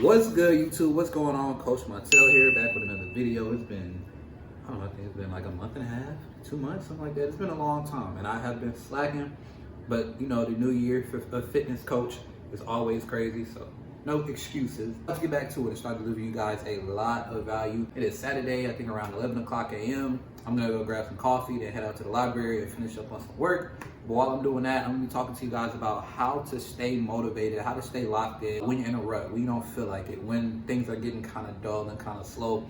What's good, YouTube? What's going on? Coach Montel here, back with another video. It's been, I don't know, I think it's been like a month and a half, 2 months, something like that. It's been a long time, and I have been slacking, but you know, the new year for a fitness coach is always crazy, so no excuses. Let's get back to it and start delivering you guys a lot of value. It is Saturday, I think around 11 o'clock a.m. I'm gonna go grab some coffee, then head out to the library and finish up on some work. But while I'm doing that, I'm gonna be talking to you guys about how to stay motivated, how to stay locked in when you're in a rut, when you don't feel like it, when things are getting kind of dull and kind of slow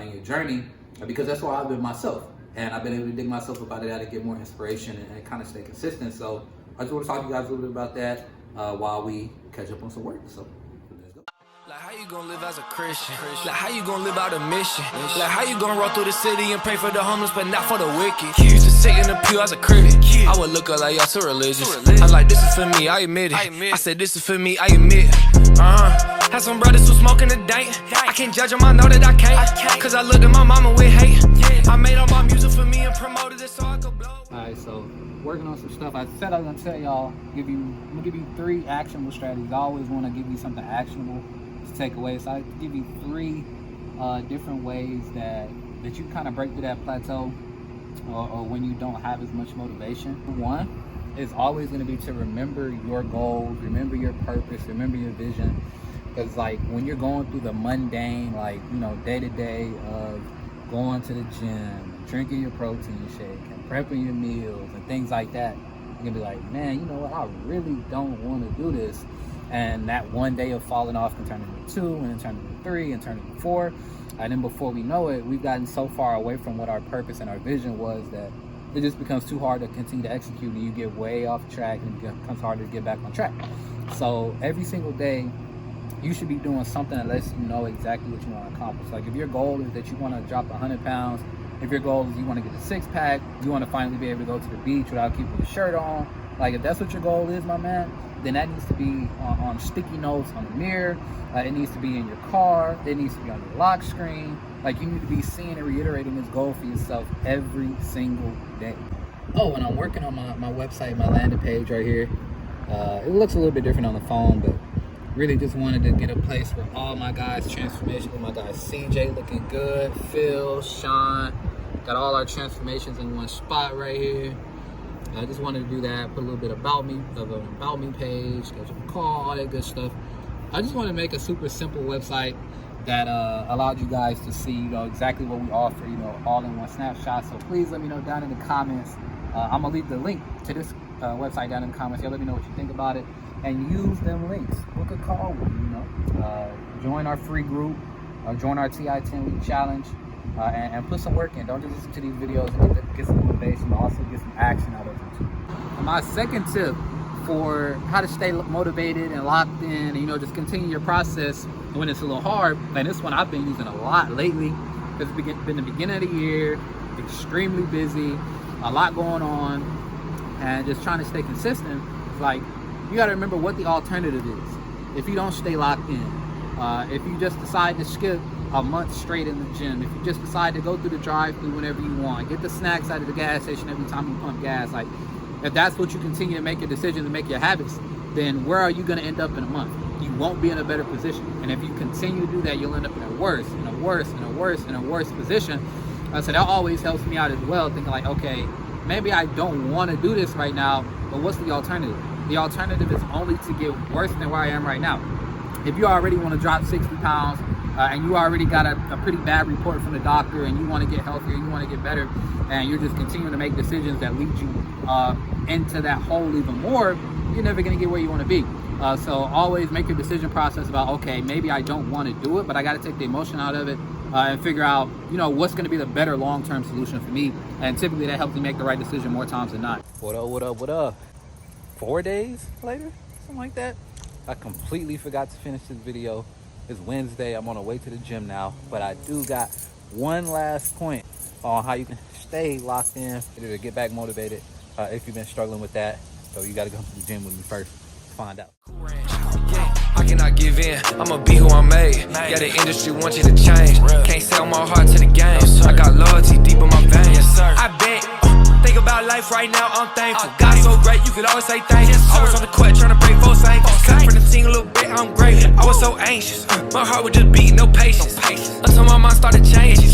in your journey, because that's where I've been myself. And I've been able to dig myself up out of that and get more inspiration and kind of stay consistent. So I just want to talk to you guys a little bit about that while we catch up on some work. So let's go. Like how you gonna live as a Christian? Like how you gonna live out a mission? Like how you gonna roll through the city and pray for the homeless but not for the wicked? Used to sit in the pew as a critic. I would look up like y'all too religious. I'm like, this is for me, I admit it. I said this is for me, I admit. Had some brothers who smoking the dank. I can't judge them, I know that I can't. Cause I looked at my mama with hate. I made all my music for me and promoted it so I could blow. Alright, so working on some stuff. I said I was gonna tell y'all, I'm gonna give you 3 actionable strategies. I always want to give you something actionable to take away. So I give you 3 different ways that you kind of break through that plateau or when you don't have as much motivation. One is always going to be to remember your goals, remember your purpose, remember your vision. Because like when you're going through the mundane, like, you know, day to day of going to the gym, drinking your protein shake and prepping your meals and things like that, you're gonna be like, man, you know what, I really don't want to do this. And that one day of falling off can turn into 2, and then turn into 3, and turn into 4. And then before we know it, we've gotten so far away from what our purpose and our vision was that it just becomes too hard to continue to execute, and you get way off track, and it becomes harder to get back on track. So every single day, you should be doing something that lets you know exactly what you want to accomplish. Like if your goal is that you want to drop 100 pounds, if your goal is you want to get a 6-pack, you want to finally be able to go to the beach without keeping your shirt on, like if that's what your goal is, my man, then that needs to be on sticky notes on the mirror. It needs to be in your car. It needs to be on your lock screen. Like you need to be seeing and reiterating this goal for yourself every single day. Oh, and I'm working on my website, my landing page right here. It looks a little bit different on the phone, but really just wanted to get a place for all my guys' transformation. My guys CJ looking good, Phil, Sean, got all our transformations in one spot right here. I just wanted to do that, put a little bit about me, of an about me page, schedule a call, all that good stuff. I just want to make a super simple website that allowed you guys to see, you know, exactly what we offer, you know, all in one snapshot. So please let me know down in the comments. I'm gonna leave the link to this website down in the comments. Y'all let me know what you think about it, and use them links. Book a call with me, you know. Join our free group, join our TI 10 week challenge. And put some work in. Don't just listen to these videos and get some motivation, but also get some action out of them too. My second tip for how to stay motivated and locked in, and, you know, just continue your process when it's a little hard, and this one I've been using a lot lately. It's been the beginning of the year, extremely busy, a lot going on, and just trying to stay consistent. It's like, you got to remember what the alternative is if you don't stay locked in. If you just decide to skip a month straight in the gym, if you just decide to go through the drive-through whenever you want, get the snacks out of the gas station every time you pump gas, like if that's what you continue to make your decision to make your habits, then where are you going to end up in a month? You won't be in a better position. And if you continue to do that, you'll end up in a worse and a worse and a worse and a worse position. So that always helps me out as well, thinking like, okay, maybe I don't want to do this right now, but what's the alternative? The alternative is only to get worse than where I am right now. If you already want to drop 60 pounds and you already got a pretty bad report from the doctor, and you want to get healthier, you want to get better, and you're just continuing to make decisions that lead you into that hole even more, you're never going to get where you want to be. So always make your decision process about, okay, maybe I don't want to do it, but I got to take the emotion out of it and figure out, you know, what's going to be the better long-term solution for me. And typically that helps me make the right decision more times than not. What up, what up, what up? 4 days later, something like that. I completely forgot to finish this video. It's Wednesday. I'm on the way to the gym now, but I do got one last point on how you can stay locked in to get back motivated if you've been struggling with that. So you got to come to the gym with me first to find out. I cannot give in, I'ma be who I'm made. Yeah, the industry wants you to change. Can't sell my heart to the game. I got loyalty deep in my veins. I bet, think about life right now, I'm thankful. God's so great, you could always say thank you. I was on the court trying to break folks' ankles. Cut from the team a little bit, I'm great. I was so anxious, my heart was just beating, no patience. Until my mind started changing.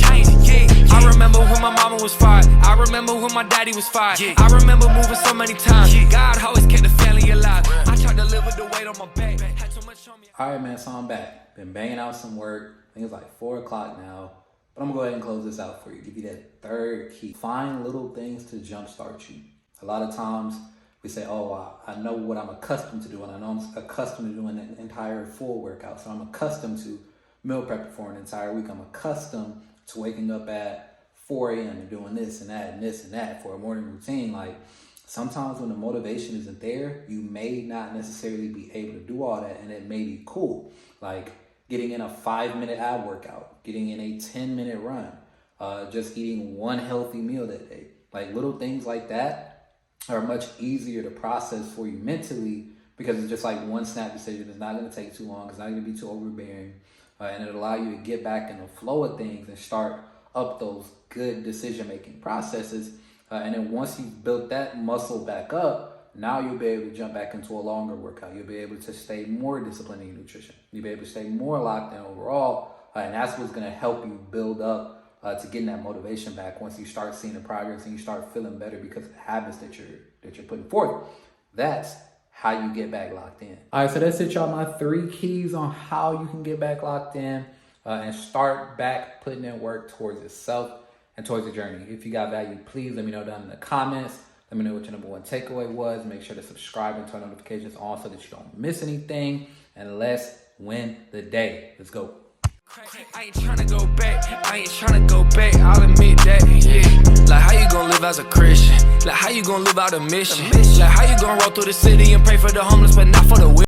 I remember when my mama was fired. I remember when my daddy was fired. I remember moving so many times. God always kept the family alive. I tried to live with the weight on my back. Had too much on me. All right, man, so I'm back. Been banging out some work. I think it's like 4 o'clock now. But I'm gonna go ahead and close this out for you. Give you that third key. Find little things to jumpstart you. A lot of times we say, oh, I know what I'm accustomed to doing. I know I'm accustomed to doing an entire full workout. So I'm accustomed to meal prepping for an entire week. I'm accustomed to waking up at 4 a.m. and doing this and that and this and that for a morning routine. Like, sometimes when the motivation isn't there, you may not necessarily be able to do all that, and it may be cool. Like getting in a 5-minute ab workout, getting in a 10-minute run, just eating one healthy meal that day. Like little things like that are much easier to process for you mentally, because it's just like one snap decision. It's not going to take too long. It's not going to be too overbearing. And it'll allow you to get back in the flow of things and start up those good decision-making processes. And then once you've built that muscle back up, now you'll be able to jump back into a longer workout. You'll be able to stay more disciplined in your nutrition. You'll be able to stay more locked in overall. And that's what's going to help you build up to getting that motivation back once you start seeing the progress and you start feeling better because of the habits that you're putting forth. That's how you get back locked in. All right, so that's it, y'all. My 3 keys on how you can get back locked in and start back putting in work towards yourself and towards the journey. If you got value, please let me know down in the comments. Let me know what your number 1 takeaway was. Make sure to subscribe and turn notifications on so that you don't miss anything. And let's win the day. Let's go. I ain't tryna go back, I ain't tryna go back, I'll admit that, yeah. Like how you gonna live as a Christian? Like how you gonna live out a mission? Like how you gonna roll through the city and pray for the homeless but not for the wicked?